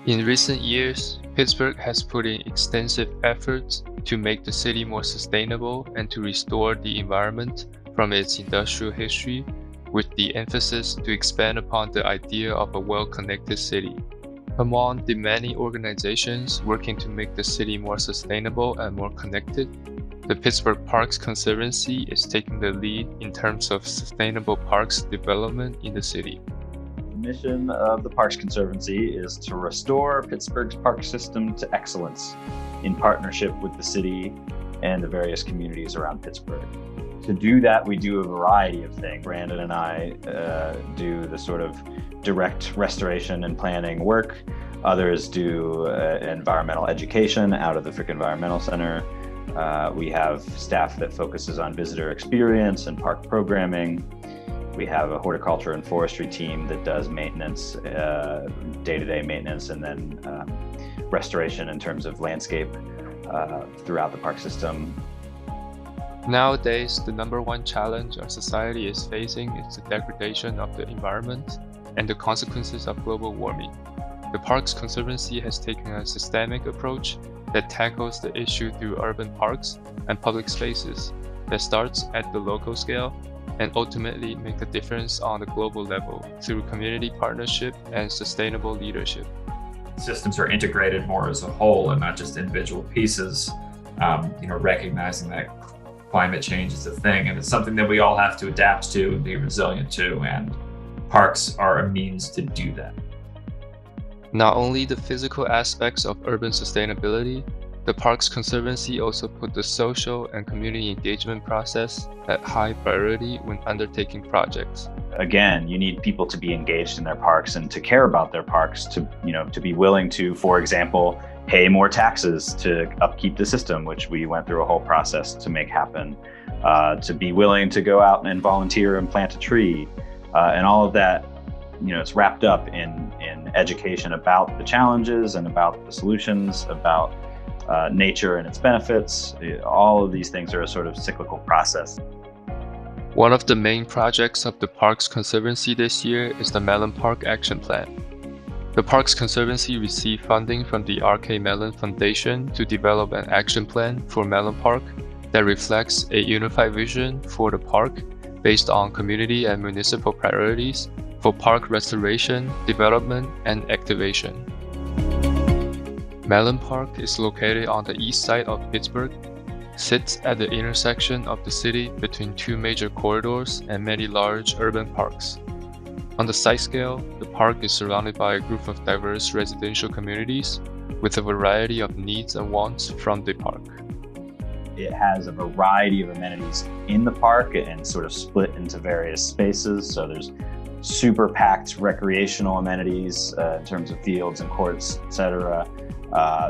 In recent years, Pittsburgh has put in extensive efforts to make the city more sustainable and to restore the environment from its industrial history, with the emphasis to expand upon the idea of a well-connected city. Among the many organizations working to make the city more sustainable and more connected, the Pittsburgh Parks Conservancy is taking the lead in terms of sustainable parks development in the city. The mission of the Parks Conservancy is to restore Pittsburgh's park system to excellence in partnership with the city and the various communities around Pittsburgh. To do that, we do a variety of things. Brandon and I do the sort of direct restoration and planning work. Others do environmental education out of the Frick Environmental Center. We have staff that focuses on visitor experience and park programming. We have a horticulture and forestry team that does maintenance, day-to-day maintenance, and then restoration in terms of landscape throughout the park system. Nowadays, the number one challenge our society is facing is the degradation of the environment and the consequences of global warming. The Parks Conservancy has taken a systemic approach that tackles the issue through urban parks and public spaces that starts at the local scale and ultimately make a difference on the global level through community partnership and sustainable leadership. Systems are integrated more as a whole and not just individual pieces, recognizing that climate change is a thing and it's something that we all have to adapt to and be resilient to, and parks are a means to do that. Not only the physical aspects of urban sustainability, the Parks Conservancy also put the social and community engagement process at high priority when undertaking projects. Again, you need people to be engaged in their parks and to care about their parks, to be willing to, for example, pay more taxes to upkeep the system, which we went through a whole process to make happen, to be willing to go out and volunteer and plant a tree, and all of that, it's wrapped up in education about the challenges and about the solutions, about nature and its benefits. All of these things are a sort of cyclical process. One of the main projects of the Parks Conservancy this year is the Mellon Park Action Plan. The Parks Conservancy received funding from the R.K. Mellon Foundation to develop an action plan for Mellon Park that reflects a unified vision for the park based on community and municipal priorities for park restoration, development, and activation. Mellon Park is located on the east side of Pittsburgh, sits at the intersection of the city between two major corridors and many large urban parks. On the site scale, the park is surrounded by a group of diverse residential communities with a variety of needs and wants from the park. It has a variety of amenities in the park and sort of split into various spaces. So there's super packed recreational amenities in terms of fields and courts, etc.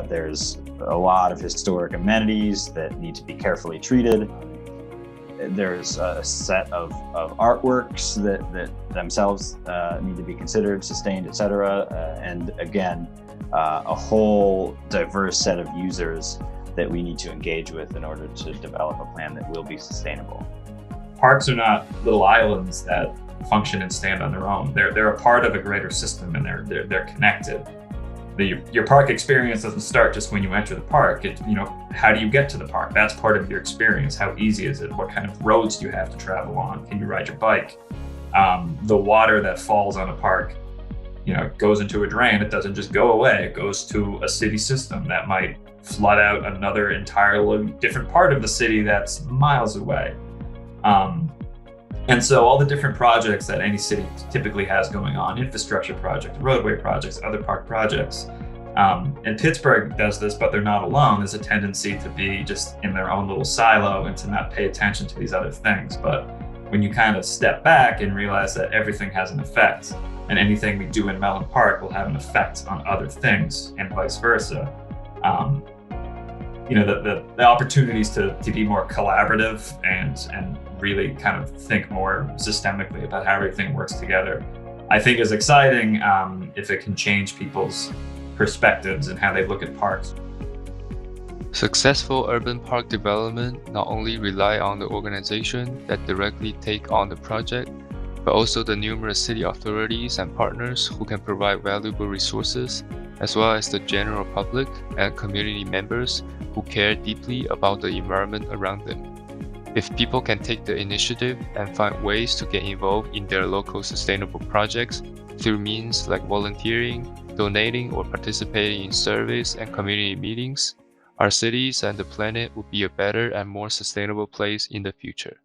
There's a lot of historic amenities that need to be carefully treated. There's a set of artworks that themselves need to be considered, sustained, etc. And again, a whole diverse set of users that we need to engage with in order to develop a plan that will be sustainable. Parks are not little islands that function and stand on their own. They're a part of a greater system, and they're connected. Your park experience doesn't start just when you enter the park. How do you get to the park? That's part of your experience. How easy is it? What kind of roads do you have to travel on? Can you ride your bike? The water that falls on a park, goes into a drain. It doesn't just go away. It goes to a city system that might flood out another entirely different part of the city that's miles away. And so all the different projects that any city typically has going on, infrastructure projects, roadway projects, other park projects, and Pittsburgh does this, but they're not alone. There's a tendency to be just in their own little silo and to not pay attention to these other things. But when you kind of step back and realize that everything has an effect, and anything we do in Mellon Park will have an effect on other things and vice versa, the opportunities to be more collaborative and really kind of think more systemically about how everything works together, I think is exciting if it can change people's perspectives and how they look at parks. Successful urban park development not only rely on the organization that directly take on the project, but also the numerous city authorities and partners who can provide valuable resources, as well as the general public and community members who care deeply about the environment around them. If people can take the initiative and find ways to get involved in their local sustainable projects through means like volunteering, donating, or participating in surveys and community meetings, our cities and the planet will be a better and more sustainable place in the future.